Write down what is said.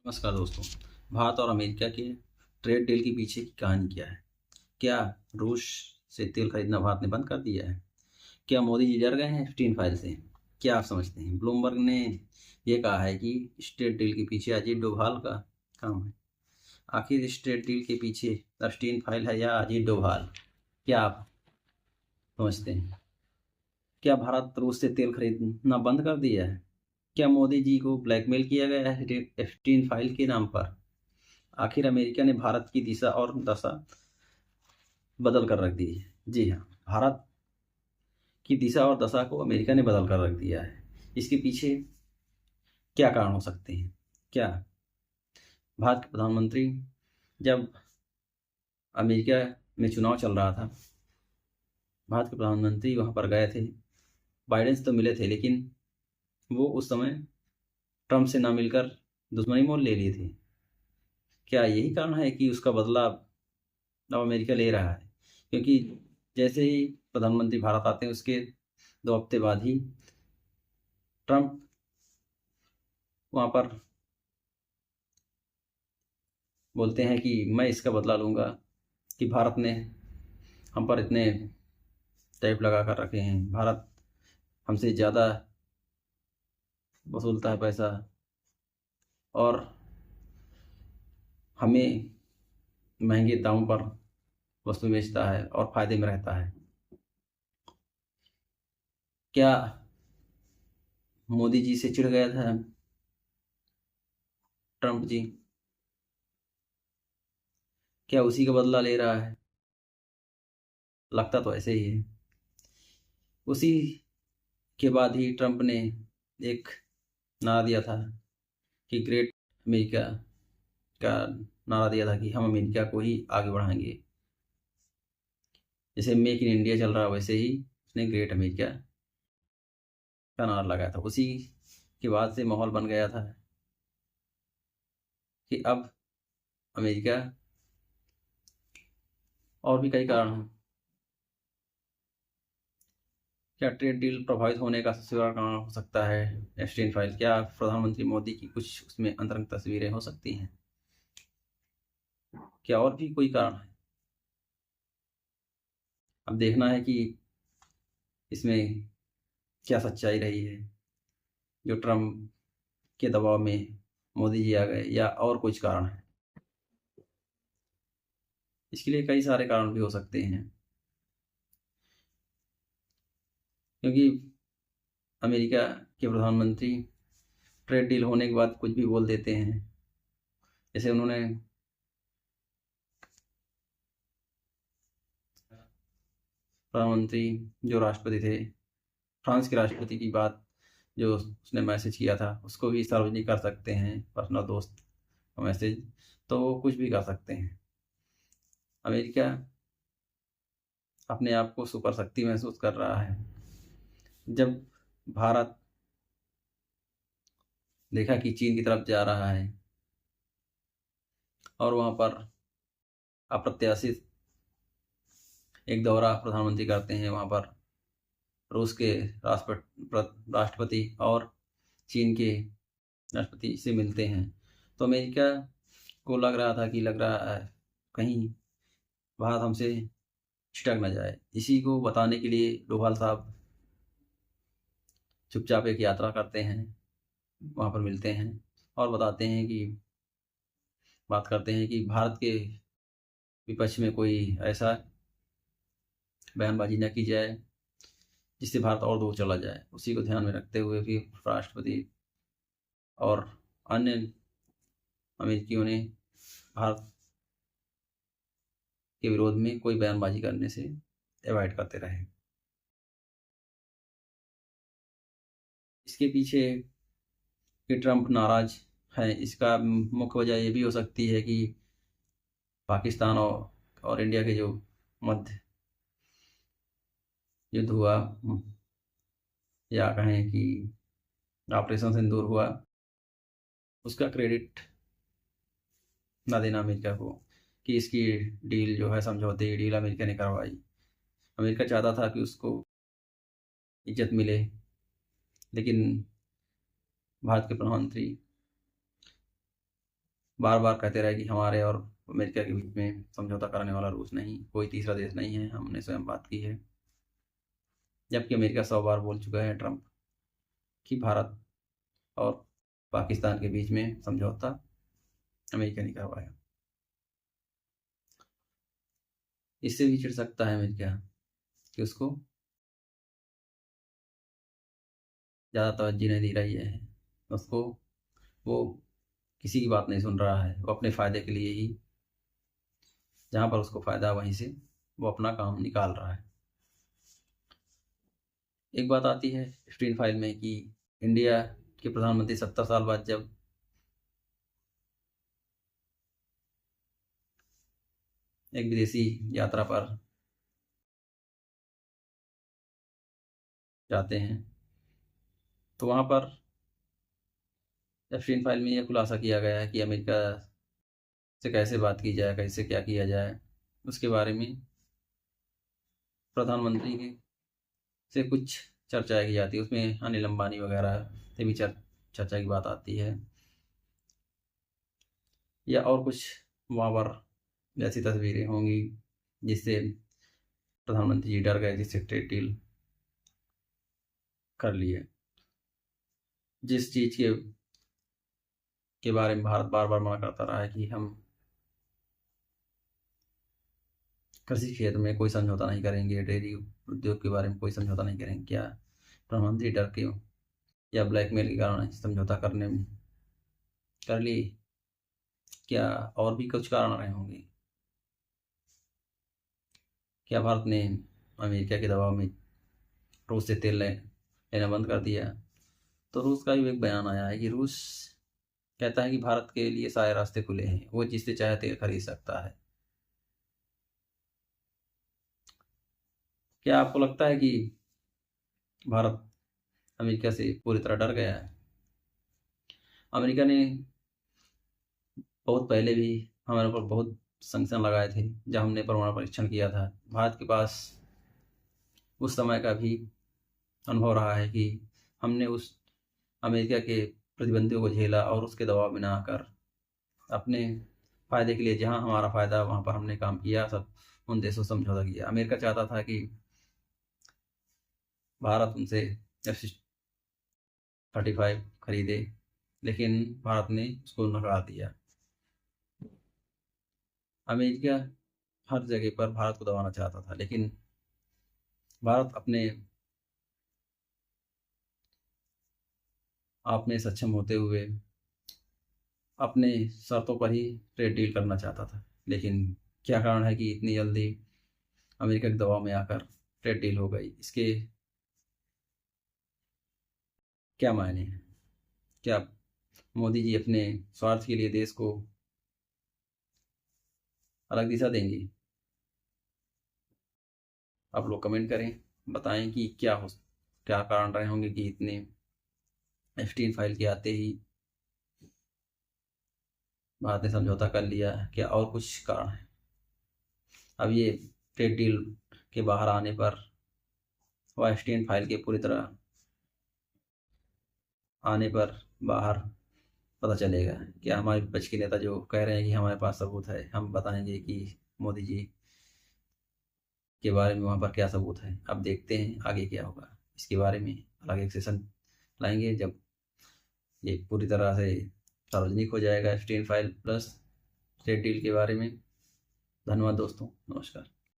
नमस्कार दोस्तों। भारत और अमेरिका के ट्रेड डील के पीछे की कहानी क्या है? क्या रूस से तेल खरीदना भारत ने बंद कर दिया है? क्या मोदी जी डर गए हैं एप्स्टीन फाइल से? क्या आप समझते हैं? ब्लूमबर्ग ने यह कहा है कि इस ट्रेड डील के पीछे अजीत डोभाल का काम है। आखिर इस ट्रेड डील के पीछे एप्स्टीन फाइल है या अजीत डोभाल? क्या आप समझते हैं? क्या भारत रूस से तेल खरीदना बंद कर दिया है? क्या मोदी जी को ब्लैकमेल किया गया है एप्स्टीन फाइल के नाम पर? आखिर अमेरिका ने भारत की दिशा और दशा बदल कर रख दी है। जी हाँ, भारत की दिशा और दशा को अमेरिका ने बदल कर रख दिया है। इसके पीछे क्या कारण हो सकते हैं? क्या भारत के प्रधानमंत्री जब अमेरिका में चुनाव चल रहा था, भारत के प्रधानमंत्री वहाँ पर गए थे। बाइडेन से तो मिले थे, लेकिन वो उस समय ट्रंप से ना मिलकर दुश्मनी मोल ले लिए थे। क्या यही कारण है कि उसका बदला अब अमेरिका ले रहा है? क्योंकि जैसे ही प्रधानमंत्री भारत आते हैं, उसके 2 हफ्ते बाद ही ट्रंप वहाँ पर बोलते हैं कि मैं इसका बदला लूँगा कि भारत ने हम पर इतने टैरिफ लगा कर रखे हैं, भारत हमसे ज़्यादा वसूलता है पैसा और हमें महंगे दामों पर वस्तु बेचता है और फ़ायदे में रहता है। क्या मोदी जी से चिढ़ गया था ट्रंप जी? क्या उसी का बदला ले रहा है? लगता तो ऐसे ही है। उसी के बाद ही ट्रंप ने एक नारा दिया था कि ग्रेट अमेरिका का नारा दिया था कि हम अमेरिका को ही आगे बढ़ाएंगे। जैसे मेक इन इंडिया चल रहा है, वैसे ही उसने ग्रेट अमेरिका का नारा लगाया था। उसी के बाद से माहौल बन गया था कि अब अमेरिका, और भी कई कारण हैं। क्या ट्रेड डील प्रभावित होने का सबसे बड़ा कारण हो सकता है एप्स्टीन फाइल? क्या प्रधानमंत्री मोदी की कुछ उसमें अंतरंग तस्वीरें हो सकती हैं? क्या और भी कोई कारण है? अब देखना है कि इसमें क्या सच्चाई रही है, जो ट्रम्प के दबाव में मोदी जी आ गए, या और कुछ कारण है। इसके लिए कई सारे कारण भी हो सकते हैं, क्योंकि अमेरिका के प्रधानमंत्री ट्रेड डील होने के बाद कुछ भी बोल देते हैं। जैसे उन्होंने प्रधानमंत्री जो राष्ट्रपति थे, फ्रांस के राष्ट्रपति की बात जो उसने मैसेज किया था, उसको भी सार्वजनिक कर सकते हैं, पर्सनल दोस्त का मैसेज, तो वो कुछ भी कर सकते हैं। अमेरिका अपने आप को सुपर शक्ति महसूस कर रहा है। जब भारत देखा कि चीन की तरफ जा रहा है और वहाँ पर अप्रत्याशित एक दौरा प्रधानमंत्री करते हैं, वहाँ पर रूस के राष्ट्रपति और चीन के राष्ट्रपति से मिलते हैं, तो अमेरिका को लग रहा है कहीं भारत हमसे छिटक न जाए। इसी को बताने के लिए डोभाल साहब चुपचाप एक यात्रा करते हैं, वहाँ पर मिलते हैं और बताते हैं कि बात करते हैं कि भारत के विपक्ष में कोई ऐसा बयानबाजी न की जाए जिससे भारत और दूर चला जाए। उसी को ध्यान में रखते हुए भी राष्ट्रपति और अन्य अमेरिकियों ने भारत के विरोध में कोई बयानबाजी करने से अवॉइड करते रहे। इसके पीछे कि ट्रंप नाराज है, इसका मुख्य वजह ये भी हो सकती है कि पाकिस्तान और इंडिया के जो मध्य युद्ध हुआ, या कहें कि ऑपरेशन सिंदूर हुआ, उसका क्रेडिट ना देना अमेरिका को कि इसकी डील जो है, समझौते की डील अमेरिका ने करवाई। अमेरिका चाहता था कि उसको इज्जत मिले, लेकिन भारत के प्रधानमंत्री बार बार कहते रहे कि हमारे और अमेरिका के बीच में समझौता करने वाला रूस नहीं, कोई तीसरा देश नहीं है। हमने स्वयं बात की है, जबकि अमेरिका 100 बार बोल चुका है, ट्रंप, कि भारत और पाकिस्तान के बीच में समझौता अमेरिका नहीं करवाएगा। इससे भी चिढ़ सकता है अमेरिका कि उसको ज़्यादा तवज्जो नहीं दी रही है, उसको वो किसी की बात नहीं सुन रहा है, वो अपने फ़ायदे के लिए ही, जहाँ पर उसको फ़ायदा वहीं से वो अपना काम निकाल रहा है। एक बात आती है एप्स्टीन फाइल में कि इंडिया के प्रधानमंत्री 70 साल बाद जब एक विदेशी यात्रा पर जाते हैं तो वहाँ पर एप्स्टीन फाइल में यह खुलासा किया गया है कि अमेरिका से कैसे बात की जाए, कैसे क्या किया जाए, उसके बारे में प्रधानमंत्री के से कुछ चर्चाएं की जाती है। उसमें अनिल अंबानी वगैरह से भी चर्चा की बात आती है, या और कुछ वहाँ पर ऐसी तस्वीरें होंगी जिससे प्रधानमंत्री जी डर गए, जिससे ट्रेड डील कर लिए। जिस चीज़ के बारे में भारत बार बार मना करता रहा है कि हम कृषि क्षेत्र में कोई समझौता नहीं करेंगे, डेयरी उद्योग के बारे में कोई समझौता नहीं करेंगे, क्या प्रधानमंत्री डर के या ब्लैकमेल के कारण समझौता करने में कर लिए? क्या और भी कुछ कारण रहे होंगे? क्या भारत ने अमेरिका के दबाव में रूस से तेल लेना बंद कर दिया? तो रूस का भी एक बयान आया है कि रूस कहता है कि भारत के लिए सारे रास्ते खुले हैं, वो जिससे चाहे तेल खरीद सकता है। क्या आपको लगता है कि भारत अमेरिका से पूरी तरह डर गया है? अमेरिका ने बहुत पहले भी हमारे ऊपर बहुत संक्शन लगाए थे जब हमने परमाणु परीक्षण किया था। भारत के पास उस समय का भी अनुभव रहा है कि हमने उस अमेरिका के प्रतिबंधों को झेला और उसके दबाव में ना आकर अपने फ़ायदे के लिए, जहां हमारा फ़ायदा वहां पर हमने काम किया, सब उन देशों से समझौता किया। अमेरिका चाहता था कि भारत उनसे F-35 खरीदे, लेकिन भारत ने उसको नकार दिया। अमेरिका हर जगह पर भारत को दबाना चाहता था, लेकिन भारत अपने आप में सक्षम होते हुए अपने शर्तों पर ही ट्रेड डील करना चाहता था। लेकिन क्या कारण है कि इतनी जल्दी अमेरिका के दबाव में आकर ट्रेड डील हो गई? इसके क्या मायने हैं? क्या मोदी जी अपने स्वार्थ के लिए देश को अलग दिशा देंगे? आप लोग कमेंट करें, बताएं कि क्या कारण रहे होंगे कि इतने एप्स्टीन फाइल के आते ही भारत ने समझौता कर लिया। क्या और कुछ कारण है? अब ये ट्रेड डील के बाहर आने पर, वह एप्स्टीन फाइल के पूरी तरह आने पर बाहर पता चलेगा। क्या हमारे विपक्ष के नेता जो कह रहे हैं कि हमारे पास सबूत है, हम बताएंगे कि मोदी जी के बारे में वहाँ पर क्या सबूत है? अब देखते हैं आगे क्या होगा। इसके बारे में अलग एक सेशन लाएंगे जब ये पूरी तरह से सार्वजनिक हो जाएगा Epstein file plus trade deal के बारे में। धन्यवाद दोस्तों, नमस्कार।